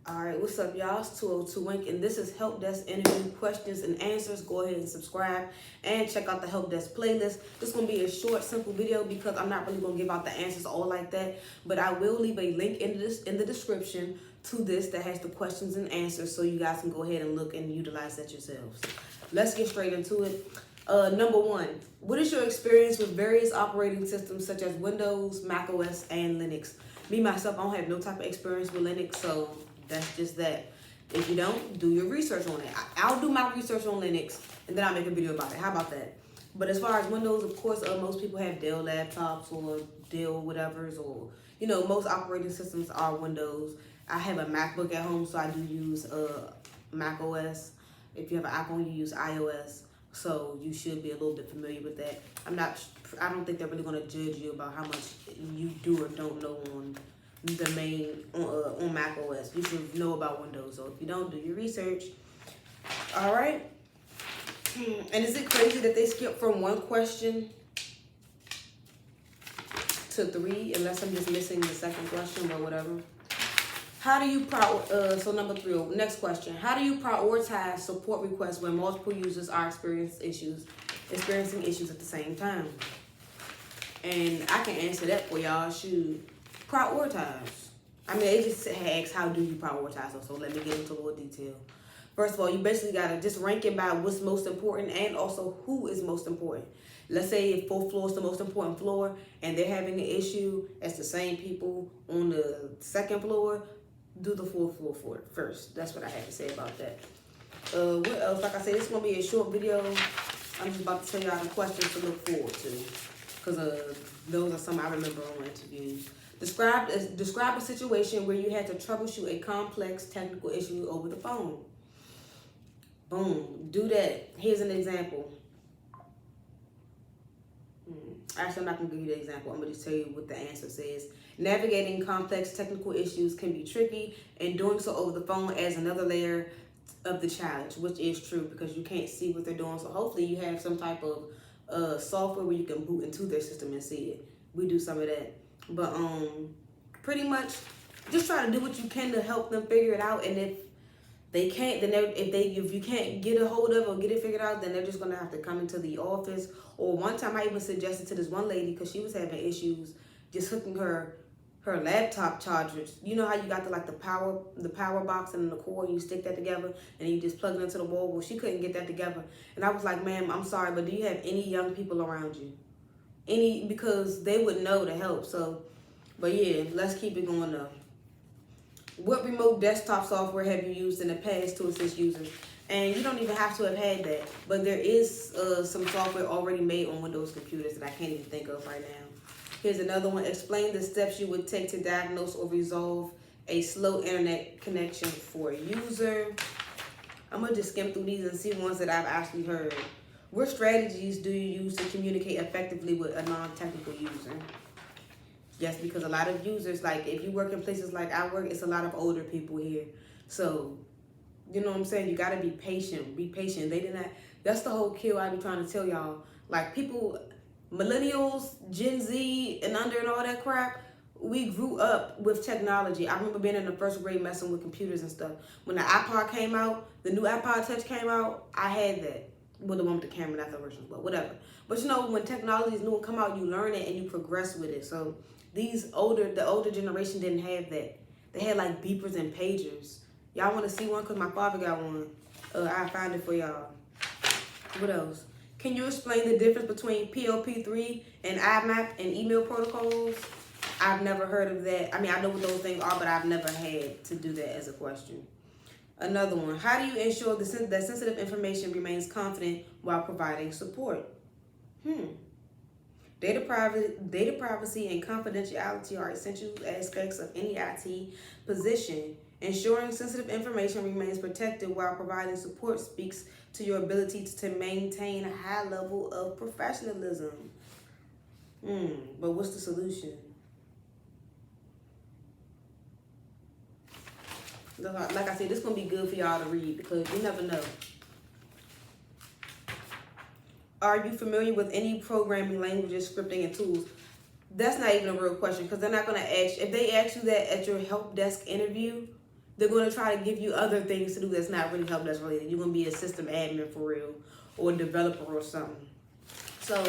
All right, what's up, y'all? It's 202 Wink, and this is Help Desk interview questions and answers. Go ahead and subscribe and check out the Help Desk playlist. This is going to be a short, simple video because I'm not really going to give out the answers all like that, but I will leave a link in the description to this that has the questions and answers so you guys can go ahead and look and utilize that yourselves. Let's get straight into it. Number one, what is your experience with various operating systems such as Windows, Mac OS, and Linux? Me, myself, I don't have no type of experience with Linux, so that's just that. If you don't, do your research on it. I'll do my research on Linux, and then I'll make a video about it. How about that? But as far as Windows, of course, most people have Dell laptops or Dell whatevers, or, you know, most operating systems are Windows. I have a MacBook at home, so I do use Mac OS. If you have an iPhone, you use iOS. So you should be a little bit familiar with that. I don't think they're really going to judge you about how much you do or don't know on the main, on Mac OS. You should know about Windows. So if you don't, do your research. All right. And is it crazy that they skip from one question to three, unless I'm just missing the second question or whatever? How do you so number three, next question. How do you prioritize support requests when multiple users are experiencing issues at the same time? And I can answer that for y'all. Shoot, prioritize. I mean, it just asks, how do you prioritize? So let me get into a little detail. First of all, you basically gotta just rank it by what's most important and also who is most important. Let's say if fourth floor is the most important floor and they're having an issue as the same people on the second floor, do the fourth floor for it first. That's what I have to say about that. What else? Like I said, this is going to be a short video. I'm just about to tell y'all the questions to look forward to, because those are some I remember on interviews. Describe a situation where you had to troubleshoot a complex technical issue over the phone. Boom. Do that. Here's an example. Actually, I'm not going to give you the example. I'm going to just tell you what the answer says. Navigating complex technical issues can be tricky, and doing so over the phone adds another layer of the challenge, which is true because you can't see what they're doing. So hopefully you have some type of software where you can boot into their system and see it. We do some of that. But pretty much just try to do what you can to help them figure it out. And if they can't, then if you can't get a hold of it or get it figured out, then they're just gonna have to come into the office. Or one time I even suggested to this one lady, because she was having issues just hooking her laptop chargers. You know how you got the power box and the cord, and you stick that together and you just plug it into the wall? Well, she couldn't get that together. And I was like, ma'am, I'm sorry, but do you have any young people around you? Because they would know to help. So, but yeah, let's keep it going though. What remote desktop software have you used in the past to assist users? And you don't even have to have had that, but there is some software already made on Windows computers that I can't even think of right now. Here's another one. Explain the steps you would take to diagnose or resolve a slow internet connection for a user. I'm going to just skim through these and see ones that I've actually heard. What strategies do you use to communicate effectively with a non-technical user? Yes, because a lot of users, like if you work in places like I work, it's a lot of older people here. So, you know what I'm saying? You got to be patient. Be patient. That's the whole kill I be trying to tell y'all. Like people, millennials, Gen Z, and under and all that crap, we grew up with technology. I remember being in the first grade messing with computers and stuff. When the iPod came out, the new iPod Touch came out, I had that. Well, the one with the camera, not the original, but whatever. But you know, when technology is new and come out, you learn it and you progress with it. So the older generation didn't have that. They had like beepers and pagers. Y'all want to see one? Because my father got one. I'll find it for y'all. What else? Can you explain the difference between POP3 and IMAP and email protocols? I've never heard of that. I mean, I know what those things are, but I've never had to do that as a question. Another one. How do you ensure that sensitive information remains confident while providing support? Data privacy and confidentiality are essential aspects of any IT position. Ensuring sensitive information remains protected while providing support speaks to your ability to maintain a high level of professionalism. But what's the solution? Like I said, this is going to be good for y'all to read because you never know. Are you familiar with any programming languages, scripting, and tools? That's not even a real question because they're not going to ask. If they ask you that at your help desk interview, they're going to try to give you other things to do that's not really help that's related. You're going to be a system admin for real, or a developer or something. So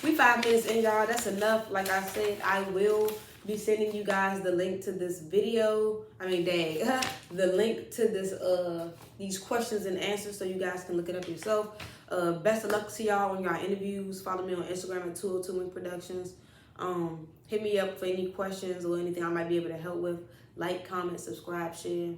we 5 minutes in, y'all. That's enough. Like I said, I will be sending you guys the link to this video. The link to this these questions and answers so you guys can look it up yourself. Best of luck to y'all on y'all interviews. Follow me on Instagram at 202 Wing Productions. Hit me up for any questions or anything I might be able to help with. Like, comment, subscribe, share.